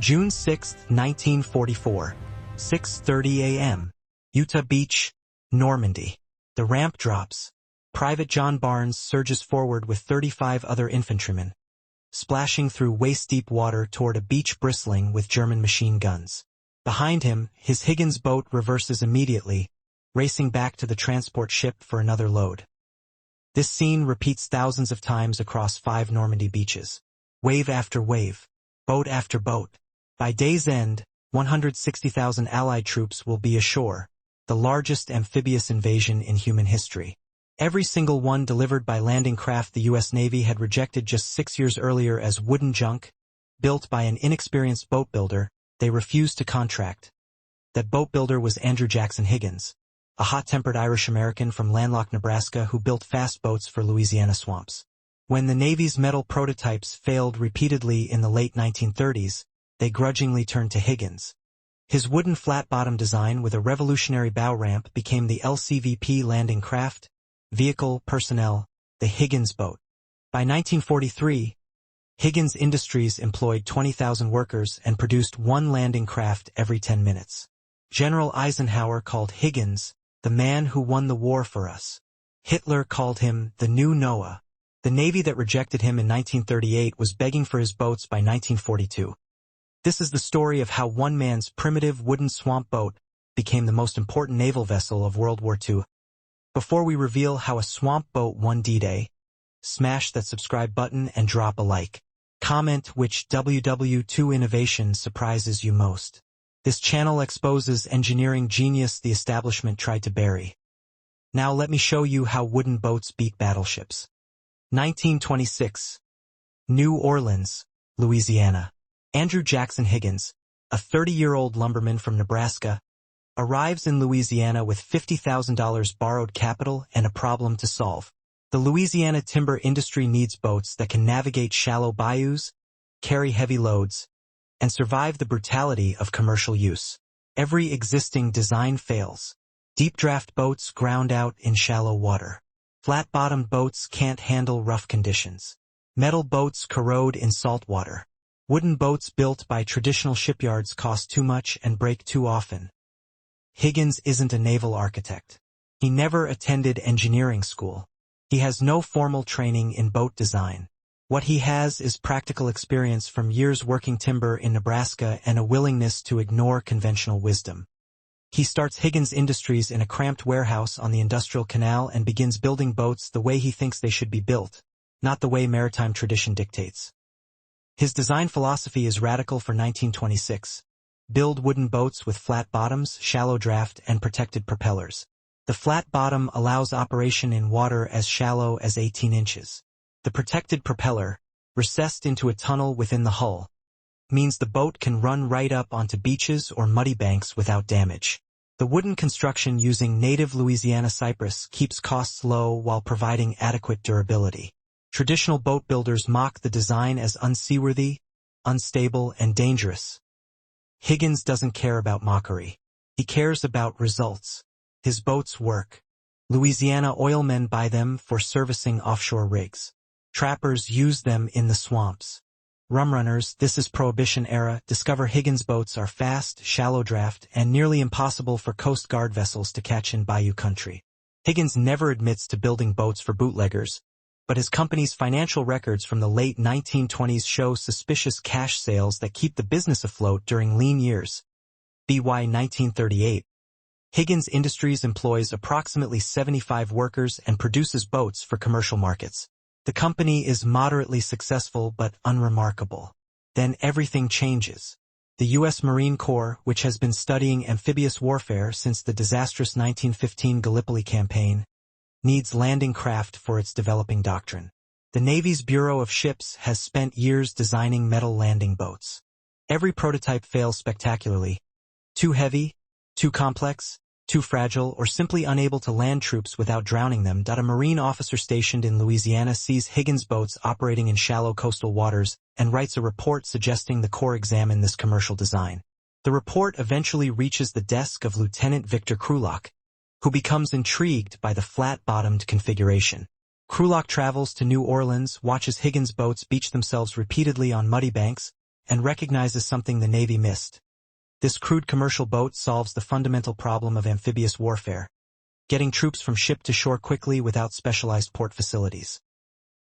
June 6, 1944, 6:30 a.m. Utah Beach, Normandy. The ramp drops. Private John Barnes surges forward with 35 other infantrymen, splashing through waist-deep water toward a beach bristling with German machine guns. Behind him, his Higgins boat reverses immediately, racing back to the transport ship for another load. This scene repeats thousands of times across 5 Normandy beaches. Wave after wave, boat after boat. By day's end, 160,000 Allied troops will be ashore, the largest amphibious invasion in human history. Every single one delivered by landing craft the U.S. Navy had rejected just 6 years earlier as wooden junk, built by an inexperienced boat builder. They refused to contract. That boat builder was Andrew Jackson Higgins, a hot-tempered Irish-American from landlocked Nebraska who built fast boats for Louisiana swamps. When the Navy's metal prototypes failed repeatedly in the late 1930s, they grudgingly turned to Higgins. His wooden flat-bottom design with a revolutionary bow ramp became the LCVP landing craft, vehicle, personnel, the Higgins Boat. By 1943, Higgins Industries employed 20,000 workers and produced 1 landing craft every 10 minutes. General Eisenhower called Higgins the man who won the war for us. Hitler called him the new Noah. The Navy that rejected him in 1938 was begging for his boats by 1942. This is the story of how one man's primitive wooden swamp boat became the most important naval vessel of World War II. Before we reveal how a swamp boat won D-Day, smash that subscribe button and drop a like. Comment which WW2 innovation surprises you most. This channel exposes engineering genius the establishment tried to bury. Now let me show you how wooden boats beat battleships. 1926. New Orleans, Louisiana. Andrew Jackson Higgins, a 30-year-old lumberman from Nebraska, arrives in Louisiana with $50,000 borrowed capital and a problem to solve. The Louisiana timber industry needs boats that can navigate shallow bayous, carry heavy loads, and survive the brutality of commercial use. Every existing design fails. Deep draft boats ground out in shallow water. Flat-bottomed boats can't handle rough conditions. Metal boats corrode in salt water. Wooden boats built by traditional shipyards cost too much and break too often. Higgins isn't a naval architect. He never attended engineering school. He has no formal training in boat design. What he has is practical experience from years working timber in Nebraska and a willingness to ignore conventional wisdom. He starts Higgins Industries in a cramped warehouse on the Industrial Canal and begins building boats the way he thinks they should be built, not the way maritime tradition dictates. His design philosophy is radical for 1926. Build wooden boats with flat bottoms, shallow draft, and protected propellers. The flat bottom allows operation in water as shallow as 18 inches. The protected propeller, recessed into a tunnel within the hull, means the boat can run right up onto beaches or muddy banks without damage. The wooden construction using native Louisiana cypress keeps costs low while providing adequate durability. Traditional boat builders mock the design as unseaworthy, unstable, and dangerous. Higgins doesn't care about mockery. He cares about results. His boats work. Louisiana oilmen buy them for servicing offshore rigs. Trappers use them in the swamps. Rum runners, this is Prohibition era, discover Higgins boats are fast, shallow draft, and nearly impossible for Coast Guard vessels to catch in bayou country. Higgins never admits to building boats for bootleggers, but his company's financial records from the late 1920s show suspicious cash sales that keep the business afloat during lean years. BY 1938. Higgins Industries employs approximately 75 workers and produces boats for commercial markets. The company is moderately successful but unremarkable. Then everything changes. The U.S. Marine Corps, which has been studying amphibious warfare since the disastrous 1915 Gallipoli campaign, needs landing craft for its developing doctrine. The Navy's Bureau of Ships has spent years designing metal landing boats. Every prototype fails spectacularly. Too heavy, too complex, too fragile, or simply unable to land troops without drowning them. A Marine officer stationed in Louisiana sees Higgins boats operating in shallow coastal waters and writes a report suggesting the Corps examine this commercial design. The report eventually reaches the desk of Lieutenant Victor Krulak, who becomes intrigued by the flat-bottomed configuration. Krulak travels to New Orleans, watches Higgins boats beach themselves repeatedly on muddy banks, and recognizes something the Navy missed. This crude commercial boat solves the fundamental problem of amphibious warfare, getting troops from ship to shore quickly without specialized port facilities.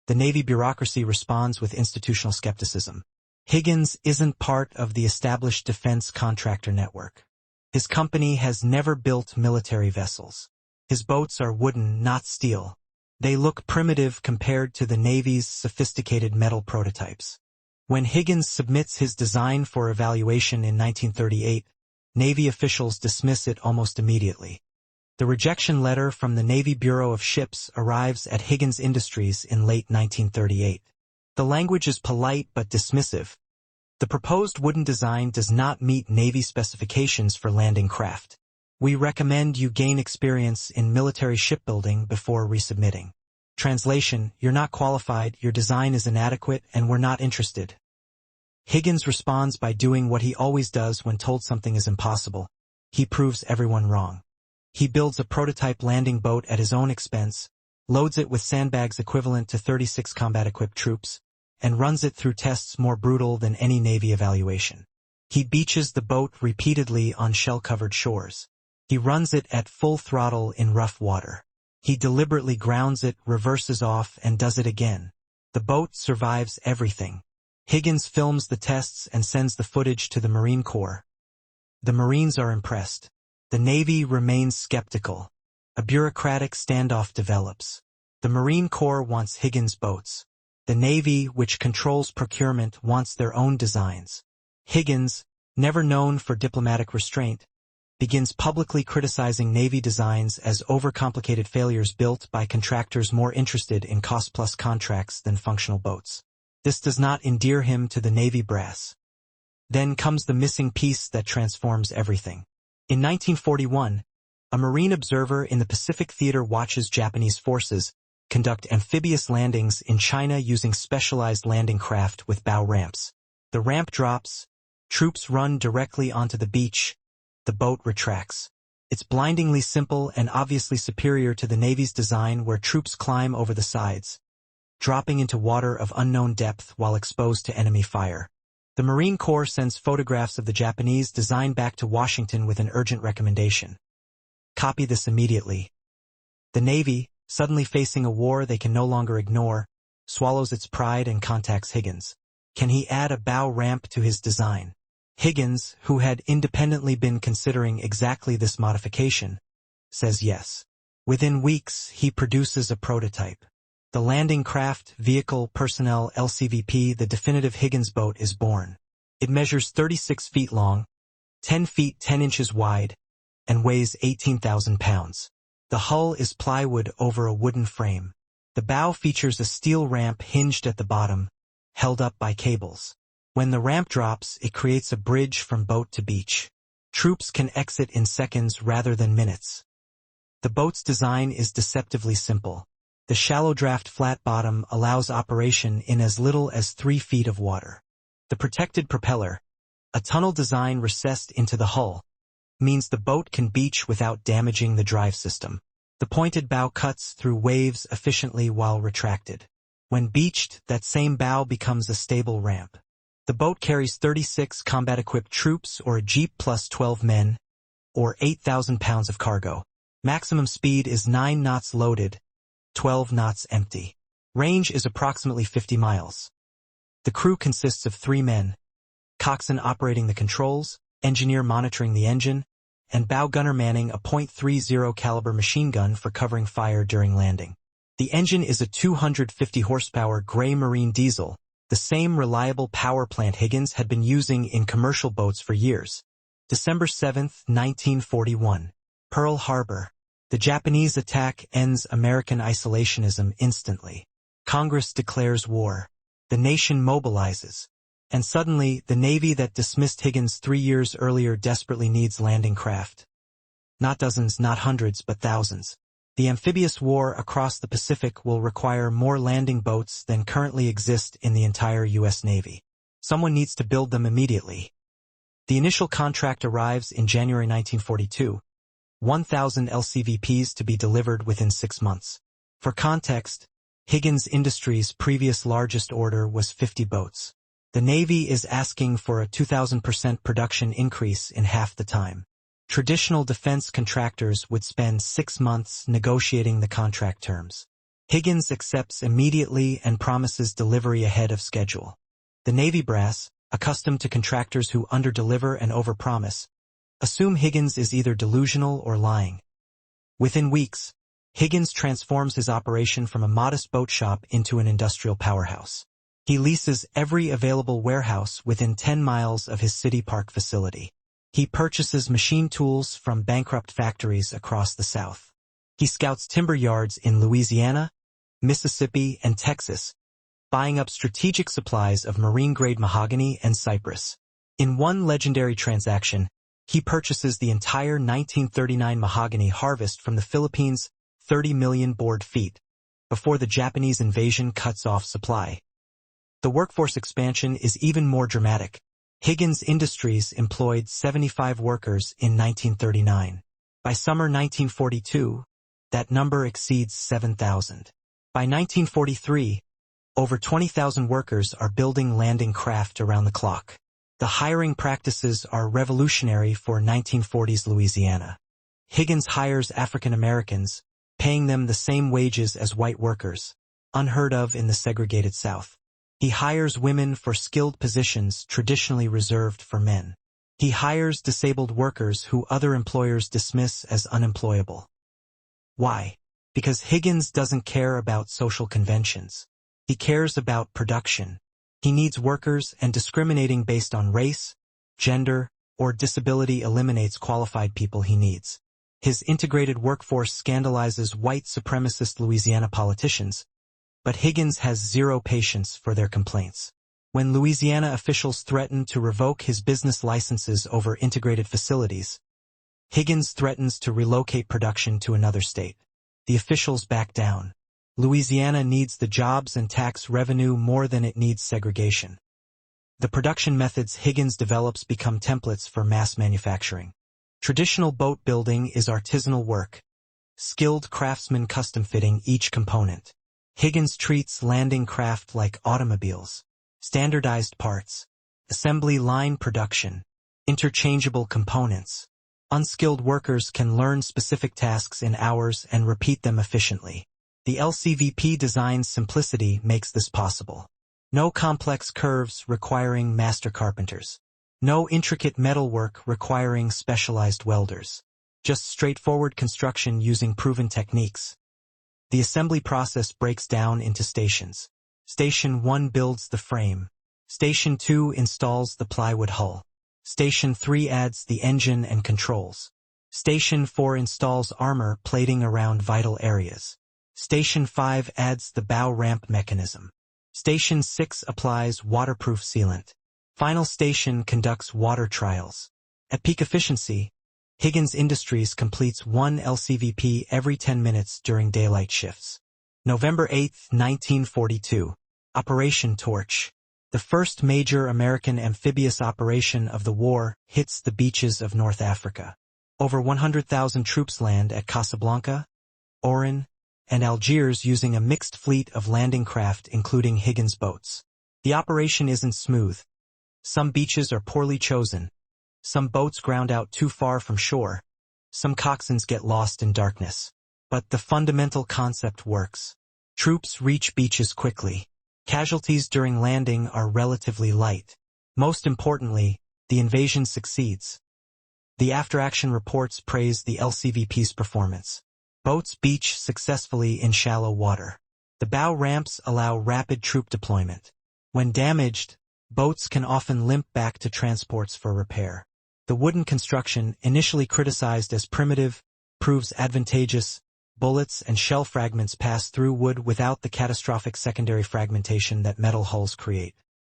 The Navy bureaucracy responds with institutional skepticism. Higgins isn't part of the established defense contractor network. His company has never built military vessels. His boats are wooden, not steel. They look primitive compared to the Navy's sophisticated metal prototypes. When Higgins submits his design for evaluation in 1938, Navy officials dismiss it almost immediately. The rejection letter from the Navy Bureau of Ships arrives at Higgins Industries in late 1938. The language is polite but dismissive. The proposed wooden design does not meet Navy specifications for landing craft. We recommend you gain experience in military shipbuilding before resubmitting. Translation: you're not qualified, your design is inadequate, and we're not interested. Higgins responds by doing what he always does when told something is impossible. He proves everyone wrong. He builds a prototype landing boat at his own expense, loads it with sandbags equivalent to 36 combat-equipped troops, and runs it through tests more brutal than any Navy evaluation. He beaches the boat repeatedly on shell-covered shores. He runs it at full throttle in rough water. He deliberately grounds it, reverses off, and does it again. The boat survives everything. Higgins films the tests and sends the footage to the Marine Corps. The Marines are impressed. The Navy remains skeptical. A bureaucratic standoff develops. The Marine Corps wants Higgins boats. The Navy, which controls procurement, wants their own designs. Higgins, never known for diplomatic restraint, begins publicly criticizing Navy designs as overcomplicated failures built by contractors more interested in cost-plus contracts than functional boats. This does not endear him to the Navy brass. Then comes the missing piece that transforms everything. In 1941, a Marine observer in the Pacific Theater watches Japanese forces conduct amphibious landings in China using specialized landing craft with bow ramps. The ramp drops, troops run directly onto the beach, the boat retracts. It's blindingly simple and obviously superior to the Navy's design where troops climb over the sides, dropping into water of unknown depth while exposed to enemy fire. The Marine Corps sends photographs of the Japanese design back to Washington with an urgent recommendation. Copy this immediately. The Navy, suddenly facing a war they can no longer ignore, swallows its pride and contacts Higgins. Can he add a bow ramp to his design? Higgins, who had independently been considering exactly this modification, says yes. Within weeks, he produces a prototype. The Landing Craft Vehicle Personnel LCVP, the definitive Higgins boat, is born. It measures 36 feet long, 10 feet 10 inches wide, and weighs 18,000 pounds. The hull is plywood over a wooden frame. The bow features a steel ramp hinged at the bottom, held up by cables. When the ramp drops, it creates a bridge from boat to beach. Troops can exit in seconds rather than minutes. The boat's design is deceptively simple. The shallow draft flat bottom allows operation in as little as 3 feet of water. The protected propeller, a tunnel design recessed into the hull, means the boat can beach without damaging the drive system. The pointed bow cuts through waves efficiently while retracted. When beached, that same bow becomes a stable ramp. The boat carries 36 combat-equipped troops or a jeep plus 12 men, or 8,000 pounds of cargo. Maximum speed is 9 knots loaded, 12 knots empty. Range is approximately 50 miles. The crew consists of 3 men, coxswain operating the controls, engineer monitoring the engine, and bow gunner manning a .30 caliber machine gun for covering fire during landing. The engine is a 250 horsepower gray marine diesel, the same reliable power plant Higgins had been using in commercial boats for years. December 7, 1941. Pearl Harbor. The Japanese attack ends American isolationism instantly. Congress declares war. The nation mobilizes. And suddenly, the Navy that dismissed Higgins 3 years earlier desperately needs landing craft. Not dozens, not hundreds, but thousands. The amphibious war across the Pacific will require more landing boats than currently exist in the entire U.S. Navy. Someone needs to build them immediately. The initial contract arrives in January 1942. 1,000 LCVPs to be delivered within 6 months. For context, Higgins Industries' previous largest order was 50 boats. The Navy is asking for a 2,000% production increase in half the time. Traditional defense contractors would spend 6 months negotiating the contract terms. Higgins accepts immediately and promises delivery ahead of schedule. The Navy brass, accustomed to contractors who underdeliver and overpromise, assume Higgins is either delusional or lying. Within weeks, Higgins transforms his operation from a modest boat shop into an industrial powerhouse. He leases every available warehouse within 10 miles of his City Park facility. He purchases machine tools from bankrupt factories across the South. He scouts timber yards in Louisiana, Mississippi, and Texas, buying up strategic supplies of marine-grade mahogany and cypress. In one legendary transaction, he purchases the entire 1939 mahogany harvest from the Philippines, 30 million board feet, before the Japanese invasion cuts off supply. The workforce expansion is even more dramatic. Higgins Industries employed 75 workers in 1939. By summer 1942, that number exceeds 7,000. By 1943, over 20,000 workers are building landing craft around the clock. The hiring practices are revolutionary for 1940s Louisiana. Higgins hires African Americans, paying them the same wages as white workers, unheard of in the segregated South. He hires women for skilled positions traditionally reserved for men. He hires disabled workers who other employers dismiss as unemployable. Why? Because Higgins doesn't care about social conventions. He cares about production. He needs workers, and discriminating based on race, gender, or disability eliminates qualified people he needs. His integrated workforce scandalizes white supremacist Louisiana politicians, but Higgins has zero patience for their complaints. When Louisiana officials threaten to revoke his business licenses over integrated facilities, Higgins threatens to relocate production to another state. The officials back down. Louisiana needs the jobs and tax revenue more than it needs segregation. The production methods Higgins develops become templates for mass manufacturing. Traditional boat building is artisanal work. Skilled craftsmen custom fitting each component. Higgins treats landing craft like automobiles. Standardized parts. Assembly line production. Interchangeable components. Unskilled workers can learn specific tasks in hours and repeat them efficiently. The LCVP design's simplicity makes this possible. No complex curves requiring master carpenters. No intricate metalwork requiring specialized welders. Just straightforward construction using proven techniques. The assembly process breaks down into stations. Station 1 builds the frame. Station 2 installs the plywood hull. Station 3 adds the engine and controls. Station 4 installs armor plating around vital areas. Station 5 adds the bow ramp mechanism. Station 6 applies waterproof sealant. Final station conducts water trials. At peak efficiency, Higgins Industries completes one LCVP every 10 minutes during daylight shifts. November 8, 1942. Operation Torch. The first major American amphibious operation of the war hits the beaches of North Africa. Over 100,000 troops land at Casablanca, Oran, and Algiers using a mixed fleet of landing craft including Higgins boats. The operation isn't smooth. Some beaches are poorly chosen. Some boats ground out too far from shore. Some coxswains get lost in darkness. But the fundamental concept works. Troops reach beaches quickly. Casualties during landing are relatively light. Most importantly, the invasion succeeds. The after-action reports praise the LCVP's performance. Boats beach successfully in shallow water. The bow ramps allow rapid troop deployment. When damaged, boats can often limp back to transports for repair. The wooden construction, initially criticized as primitive, proves advantageous. Bullets and shell fragments pass through wood without the catastrophic secondary fragmentation that metal hulls create.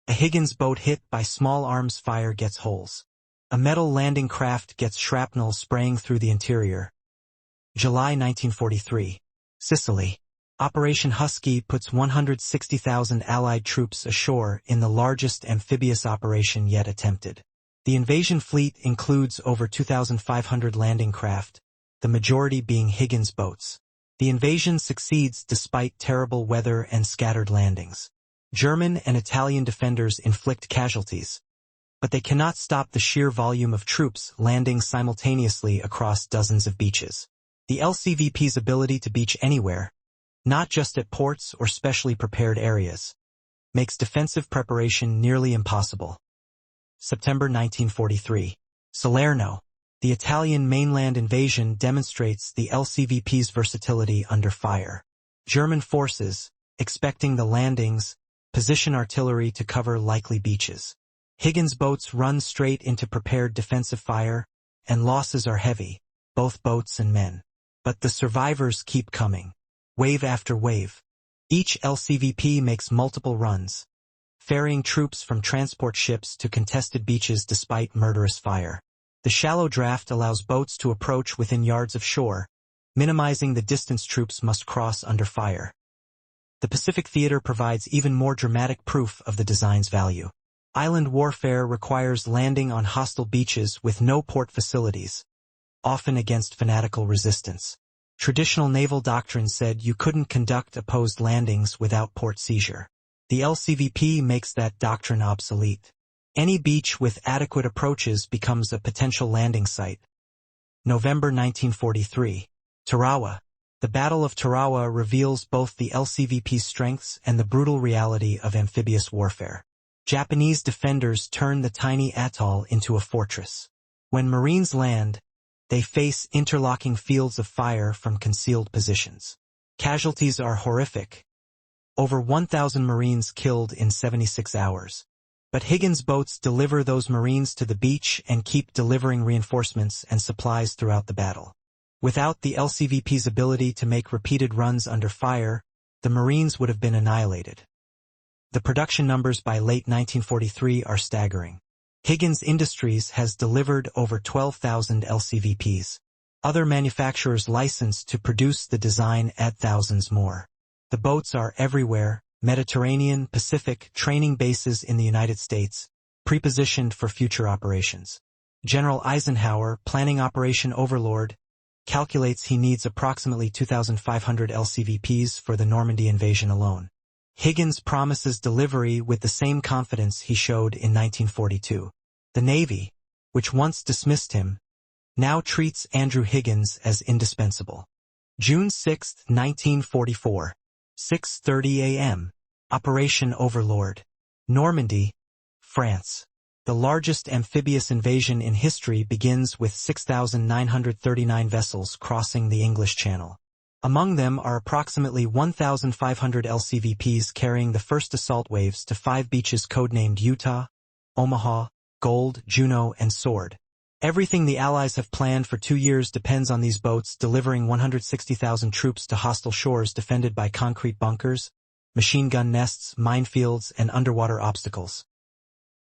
A Higgins boat hit by small arms fire gets holes. A metal landing craft gets shrapnel spraying through the interior. July 1943. Sicily. Operation Husky puts 160,000 Allied troops ashore in the largest amphibious operation yet attempted. The invasion fleet includes over 2,500 landing craft, the majority being Higgins boats. The invasion succeeds despite terrible weather and scattered landings. German and Italian defenders inflict casualties, but they cannot stop the sheer volume of troops landing simultaneously across dozens of beaches. The LCVP's ability to beach anywhere, not just at ports or specially prepared areas, makes defensive preparation nearly impossible. September 1943. Salerno. The Italian mainland invasion demonstrates the LCVP's versatility under fire. German forces, expecting the landings, position artillery to cover likely beaches. Higgins boats run straight into prepared defensive fire, and losses are heavy, both boats and men. But the survivors keep coming, wave after wave. Each LCVP makes multiple runs, ferrying troops from transport ships to contested beaches despite murderous fire. The shallow draft allows boats to approach within yards of shore, minimizing the distance troops must cross under fire. The Pacific theater provides even more dramatic proof of the design's value. Island warfare requires landing on hostile beaches with no port facilities, often against fanatical resistance. Traditional naval doctrine said you couldn't conduct opposed landings without port seizure. The LCVP makes that doctrine obsolete. Any beach with adequate approaches becomes a potential landing site. November 1943. Tarawa. The Battle of Tarawa reveals both the LCVP's strengths and the brutal reality of amphibious warfare. Japanese defenders turn the tiny atoll into a fortress. When Marines land, they face interlocking fields of fire from concealed positions. Casualties are horrific. Over 1,000 Marines killed in 76 hours. But Higgins boats deliver those Marines to the beach and keep delivering reinforcements and supplies throughout the battle. Without the LCVP's ability to make repeated runs under fire, the Marines would have been annihilated. The production numbers by late 1943 are staggering. Higgins Industries has delivered over 12,000 LCVPs. Other manufacturers licensed to produce the design add thousands more. The boats are everywhere: Mediterranean, Pacific, training bases in the United States, pre-positioned for future operations. General Eisenhower, planning Operation Overlord, calculates he needs approximately 2,500 LCVPs for the Normandy invasion alone. Higgins promises delivery with the same confidence he showed in 1942. The Navy, which once dismissed him, now treats Andrew Higgins as indispensable. June 6, 1944. 6:30 a.m. Operation Overlord. Normandy, France. The largest amphibious invasion in history begins with 6,939 vessels crossing the English Channel. Among them are approximately 1,500 LCVPs carrying the first assault waves to 5 beaches codenamed Utah, Omaha, Gold, Juno, and Sword. Everything the Allies have planned for 2 years depends on these boats delivering 160,000 troops to hostile shores defended by concrete bunkers, machine gun nests, minefields, and underwater obstacles.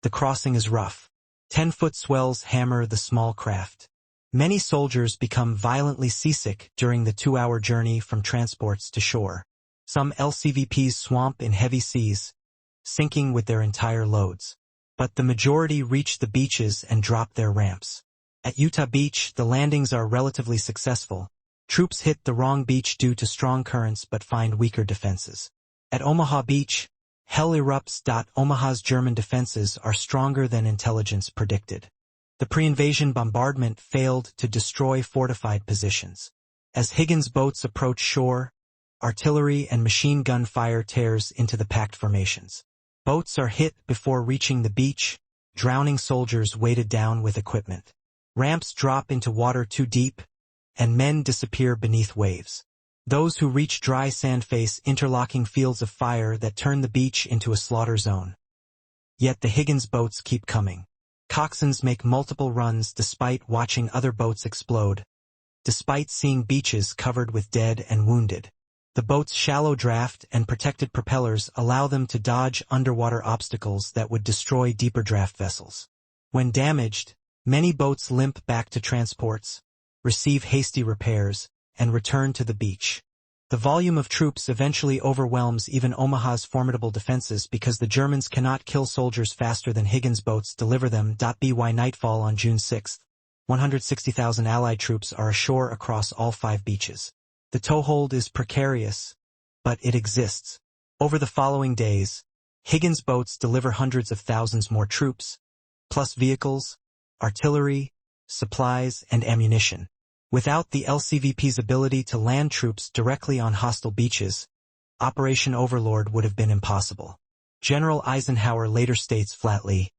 The crossing is rough. 10-foot swells hammer the small craft. Many soldiers become violently seasick during the 2-hour journey from transports to shore. Some LCVPs swamp in heavy seas, sinking with their entire loads. But the majority reach the beaches and drop their ramps. At Utah Beach, the landings are relatively successful. Troops hit the wrong beach due to strong currents but find weaker defenses. At Omaha Beach, hell erupts. Omaha's German defenses are stronger than intelligence predicted. The pre-invasion bombardment failed to destroy fortified positions. As Higgins boats approach shore, artillery and machine gun fire tears into the packed formations. Boats are hit before reaching the beach, drowning soldiers weighted down with equipment. Ramps drop into water too deep, and men disappear beneath waves. Those who reach dry sand face interlocking fields of fire that turn the beach into a slaughter zone. Yet the Higgins boats keep coming. Coxswains make multiple runs despite watching other boats explode, despite seeing beaches covered with dead and wounded. The boat's shallow draft and protected propellers allow them to dodge underwater obstacles that would destroy deeper draft vessels. When damaged, many boats limp back to transports, receive hasty repairs, and return to the beach. The volume of troops eventually overwhelms even Omaha's formidable defenses because the Germans cannot kill soldiers faster than Higgins boats deliver them. By nightfall on June 6, 160,000 Allied troops are ashore across all 5 beaches. The toehold is precarious, but it exists. Over the following days, Higgins boats deliver hundreds of thousands more troops, plus vehicles, artillery, supplies, and ammunition. Without the LCVP's ability to land troops directly on hostile beaches, Operation Overlord would have been impossible. General Eisenhower later states flatly,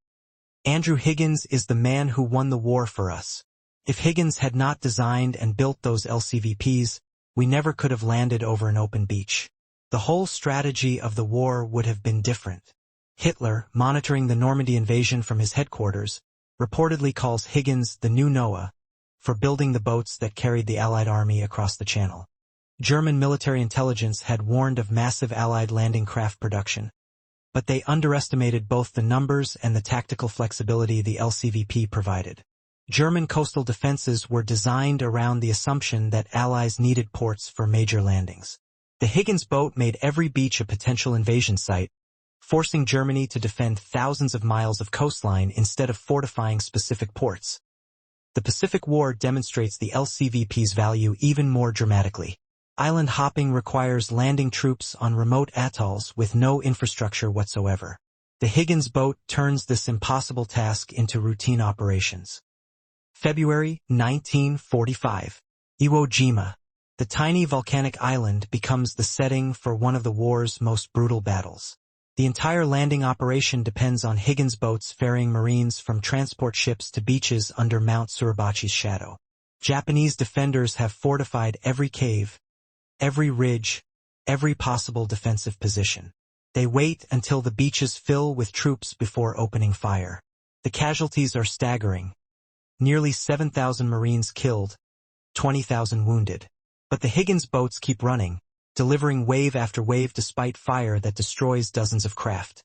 "Andrew Higgins is the man who won the war for us. If Higgins had not designed and built those LCVPs, we never could have landed over an open beach. The whole strategy of the war would have been different." Hitler, monitoring the Normandy invasion from his headquarters, reportedly calls Higgins the new Noah for building the boats that carried the Allied army across the Channel. German military intelligence had warned of massive Allied landing craft production, but they underestimated both the numbers and the tactical flexibility the LCVP provided. German coastal defenses were designed around the assumption that Allies needed ports for major landings. The Higgins boat made every beach a potential invasion site, forcing Germany to defend thousands of miles of coastline instead of fortifying specific ports. The Pacific War demonstrates the LCVP's value even more dramatically. Island hopping requires landing troops on remote atolls with no infrastructure whatsoever. The Higgins boat turns this impossible task into routine operations. February 1945. Iwo Jima. The tiny volcanic island becomes the setting for one of the war's most brutal battles. The entire landing operation depends on Higgins boats ferrying Marines from transport ships to beaches under Mount Suribachi's shadow. Japanese defenders have fortified every cave, every ridge, every possible defensive position. They wait until the beaches fill with troops before opening fire. The casualties are staggering. Nearly 7,000 Marines killed, 20,000 wounded. But the Higgins boats keep running, delivering wave after wave despite fire that destroys dozens of craft.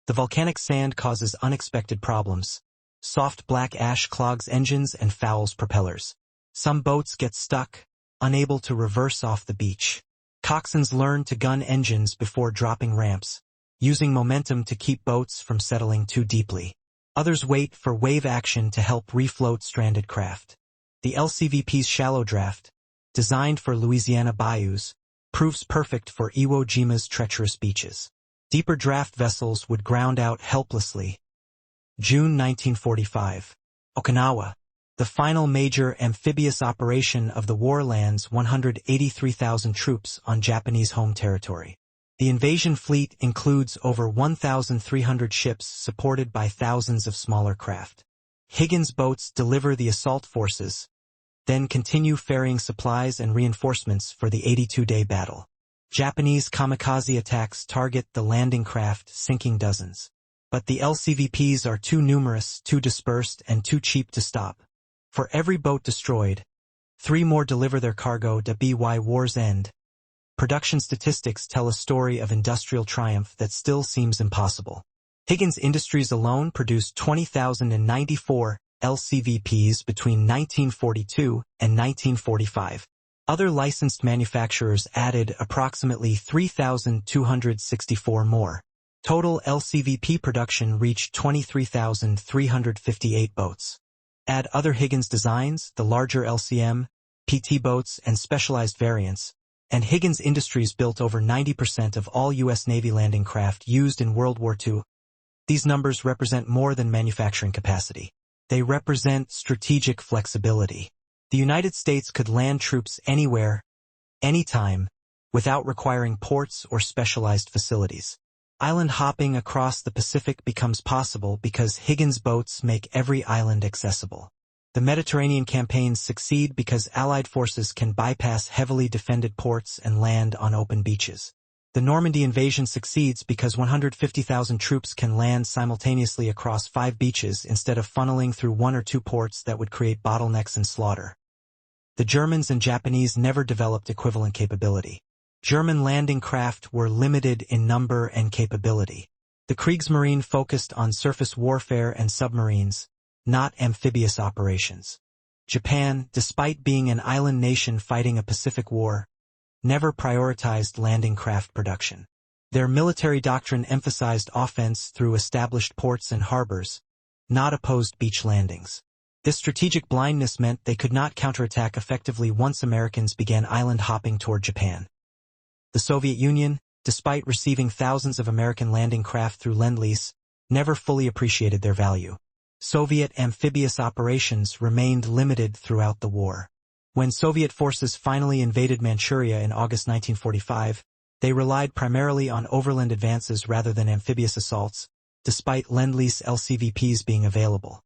The volcanic sand causes unexpected problems. Soft black ash clogs engines and fouls propellers. Some boats get stuck, unable to reverse off the beach. Coxswains learn to gun engines before dropping ramps, using momentum to keep boats from settling too deeply. Others wait for wave action to help refloat stranded craft. The LCVP's shallow draft, designed for Louisiana bayous, proves perfect for Iwo Jima's treacherous beaches. Deeper draft vessels would ground out helplessly. June 1945. Okinawa. The final major amphibious operation of the war lands 183,000 troops on Japanese home territory. The invasion fleet includes over 1,300 ships supported by thousands of smaller craft. Higgins boats deliver the assault forces, then continue ferrying supplies and reinforcements for the 82-day battle. Japanese kamikaze attacks target the landing craft, sinking dozens. But the LCVPs are too numerous, too dispersed, and too cheap to stop. For every boat destroyed, 3 more deliver their cargo to by war's end. Production statistics tell a story of industrial triumph that still seems impossible. Higgins Industries alone produced 20,094 LCVPs between 1942 and 1945. Other licensed manufacturers added approximately 3,264 more. Total LCVP production reached 23,358 boats. Add other Higgins designs, the larger LCM, PT boats, and specialized variants, and Higgins Industries built over 90% of all U.S. Navy landing craft used in World War II. These numbers represent more than manufacturing capacity. They represent strategic flexibility. The United States could land troops anywhere, anytime, without requiring ports or specialized facilities. Island hopping across the Pacific becomes possible because Higgins boats make every island accessible. The Mediterranean campaigns succeed because Allied forces can bypass heavily defended ports and land on open beaches. The Normandy invasion succeeds because 150,000 troops can land simultaneously across 5 beaches instead of funneling through 1 or 2 ports that would create bottlenecks and slaughter. The Germans and Japanese never developed equivalent capability. German landing craft were limited in number and capability. The Kriegsmarine focused on surface warfare and submarines, not amphibious operations. Japan, despite being an island nation fighting a Pacific war, never prioritized landing craft production. Their military doctrine emphasized offense through established ports and harbors, not opposed beach landings. This strategic blindness meant they could not counterattack effectively once Americans began island hopping toward Japan. The Soviet Union, despite receiving thousands of American landing craft through Lend-Lease, never fully appreciated their value. Soviet amphibious operations remained limited throughout the war. When Soviet forces finally invaded Manchuria in August 1945, they relied primarily on overland advances rather than amphibious assaults, despite Lend-Lease LCVPs being available.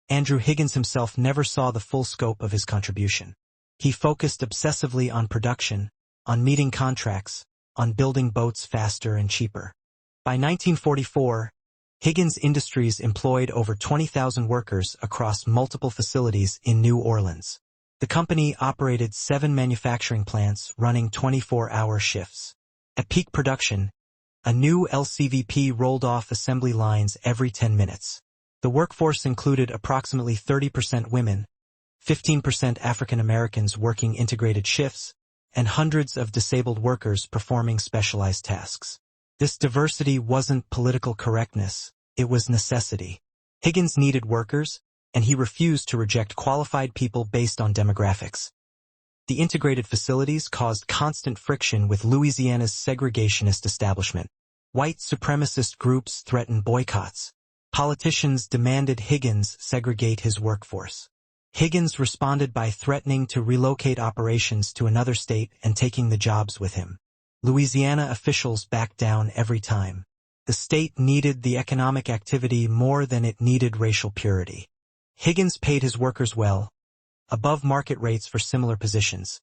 Andrew Higgins himself never saw the full scope of his contribution. He focused obsessively on production, on meeting contracts, on building boats faster and cheaper. By 1944, Higgins Industries employed over 20,000 workers across multiple facilities in New Orleans. The company operated 7 manufacturing plants running 24-hour shifts. At peak production, a new LCVP rolled off assembly lines every 10 minutes. The workforce included approximately 30% women, 15% African Americans working integrated shifts, and hundreds of disabled workers performing specialized tasks. This diversity wasn't political correctness, it was necessity. Higgins needed workers, and he refused to reject qualified people based on demographics. The integrated facilities caused constant friction with Louisiana's segregationist establishment. White supremacist groups threatened boycotts. Politicians demanded Higgins segregate his workforce. Higgins responded by threatening to relocate operations to another state and taking the jobs with him. Louisiana officials backed down every time. The state needed the economic activity more than it needed racial purity. Higgins paid his workers well, above market rates for similar positions,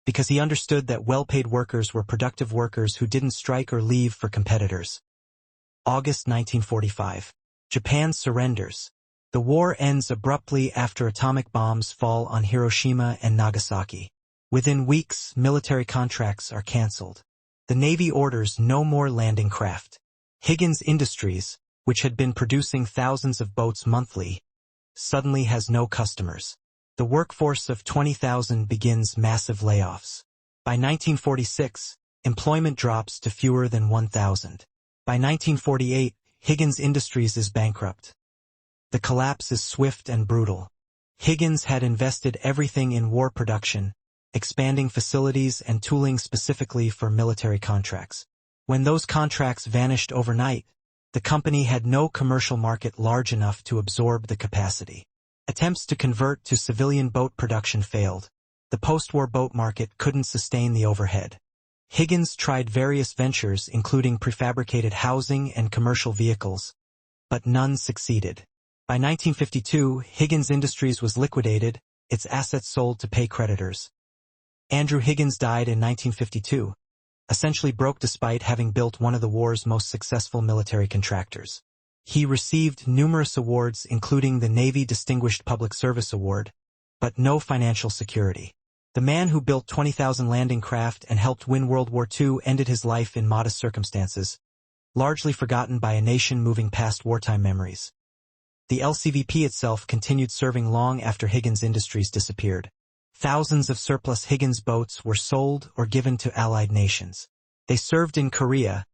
because he understood that well-paid workers were productive workers who didn't strike or leave for competitors. August 1945. Japan surrenders. The war ends abruptly after atomic bombs fall on Hiroshima and Nagasaki. Within weeks, military contracts are canceled. The Navy orders no more landing craft. Higgins Industries, which had been producing thousands of boats monthly, suddenly has no customers. The workforce of 20,000 begins massive layoffs. By 1946, employment drops to fewer than 1,000. By 1948, Higgins Industries is bankrupt. The collapse is swift and brutal. Higgins had invested everything in war production, expanding facilities and tooling specifically for military contracts. When those contracts vanished overnight, the company had no commercial market large enough to absorb the capacity. Attempts to convert to civilian boat production failed. The post-war boat market couldn't sustain the overhead. Higgins tried various ventures including prefabricated housing and commercial vehicles, but none succeeded. By 1952, Higgins Industries was liquidated, its assets sold to pay creditors. Andrew Higgins died in 1952, essentially broke despite having built one of the war's most successful military contractors. He received numerous awards including the Navy Distinguished Public Service Award, but no financial security. The man who built 20,000 landing craft and helped win World War II ended his life in modest circumstances, largely forgotten by a nation moving past wartime memories. The LCVP itself continued serving long after Higgins Industries disappeared. Thousands of surplus Higgins boats were sold or given to Allied nations. They served in Korea,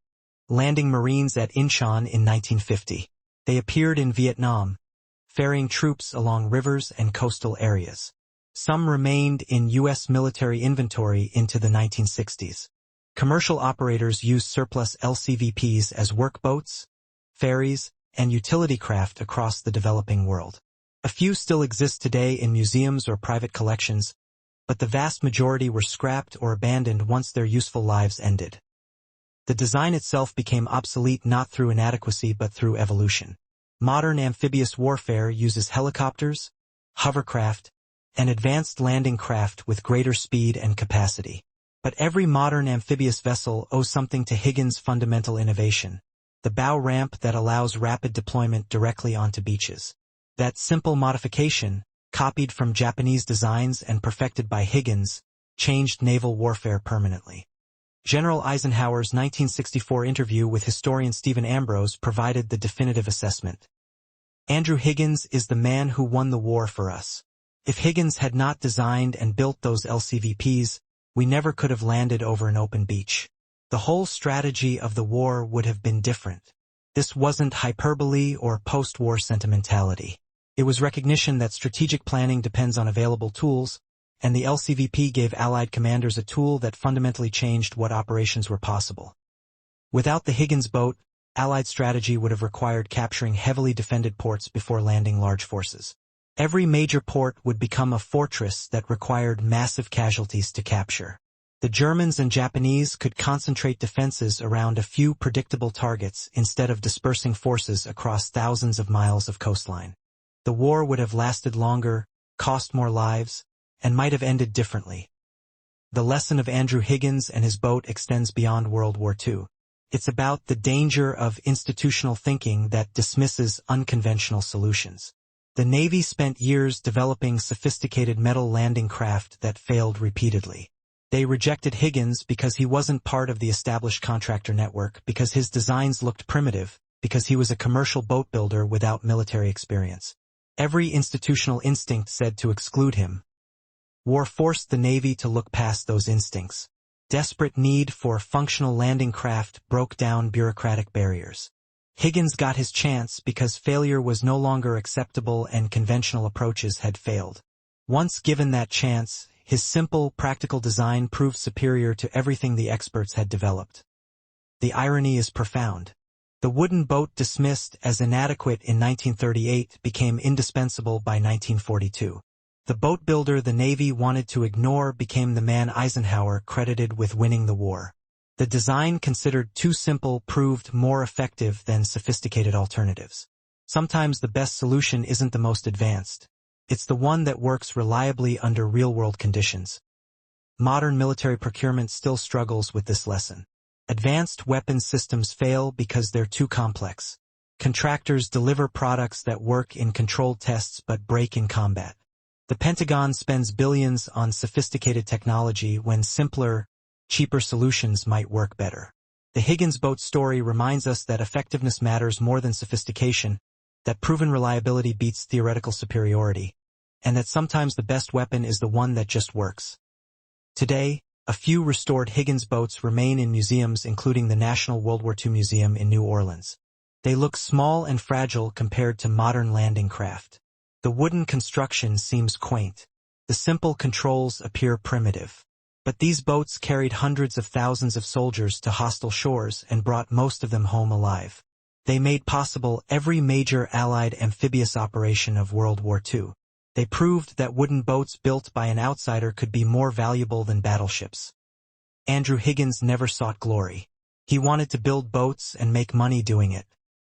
landing Marines at Incheon in 1950. They appeared in Vietnam, ferrying troops along rivers and coastal areas. Some remained in U.S. military inventory into the 1960s. Commercial operators used surplus LCVPs as workboats, ferries, and utility craft across the developing world. A few still exist today in museums or private collections, but the vast majority were scrapped or abandoned once their useful lives ended. The design itself became obsolete not through inadequacy but through evolution. Modern amphibious warfare uses helicopters, hovercraft, and advanced landing craft with greater speed and capacity. But every modern amphibious vessel owes something to Higgins' fundamental innovation, the bow ramp that allows rapid deployment directly onto beaches. That simple modification, copied from Japanese designs and perfected by Higgins, changed naval warfare permanently. General Eisenhower's 1964 interview with historian Stephen Ambrose provided the definitive assessment. Andrew Higgins is the man who won the war for us. If Higgins had not designed and built those LCVPs, we never could have landed over an open beach. The whole strategy of the war would have been different. This wasn't hyperbole or post-war sentimentality. It was recognition that strategic planning depends on available tools, and the LCVP gave Allied commanders a tool that fundamentally changed what operations were possible. Without the Higgins boat, Allied strategy would have required capturing heavily defended ports before landing large forces. Every major port would become a fortress that required massive casualties to capture. The Germans and Japanese could concentrate defenses around a few predictable targets instead of dispersing forces across thousands of miles of coastline. The war would have lasted longer, cost more lives, and might have ended differently. The lesson of Andrew Higgins and his boat extends beyond World War II. It's about the danger of institutional thinking that dismisses unconventional solutions. The Navy spent years developing sophisticated metal landing craft that failed repeatedly. They rejected Higgins because he wasn't part of the established contractor network, because his designs looked primitive, because he was a commercial boat builder without military experience. Every institutional instinct said to exclude him. War forced the Navy to look past those instincts. Desperate need for functional landing craft broke down bureaucratic barriers. Higgins got his chance because failure was no longer acceptable and conventional approaches had failed. Once given that chance, his simple, practical design proved superior to everything the experts had developed. The irony is profound. The wooden boat dismissed as inadequate in 1938 became indispensable by 1942. The boat builder the Navy wanted to ignore became the man Eisenhower credited with winning the war. The design considered too simple proved more effective than sophisticated alternatives. Sometimes the best solution isn't the most advanced. It's the one that works reliably under real-world conditions. Modern military procurement still struggles with this lesson. Advanced weapons systems fail because they're too complex. Contractors deliver products that work in controlled tests but break in combat. The Pentagon spends billions on sophisticated technology when simpler, cheaper solutions might work better. The Higgins boat story reminds us that effectiveness matters more than sophistication, that proven reliability beats theoretical superiority, and that sometimes the best weapon is the one that just works. Today, a few restored Higgins boats remain in museums, including the National World War II Museum in New Orleans. They look small and fragile compared to modern landing craft. The wooden construction seems quaint. The simple controls appear primitive. But these boats carried hundreds of thousands of soldiers to hostile shores and brought most of them home alive. They made possible every major Allied amphibious operation of World War II. They proved that wooden boats built by an outsider could be more valuable than battleships. Andrew Higgins never sought glory. He wanted to build boats and make money doing it.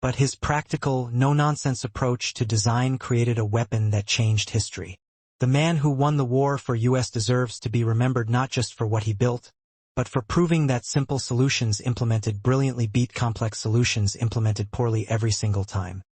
But his practical, no-nonsense approach to design created a weapon that changed history. The man who won the war for U.S. deserves to be remembered not just for what he built, but for proving that simple solutions implemented brilliantly beat complex solutions implemented poorly every single time.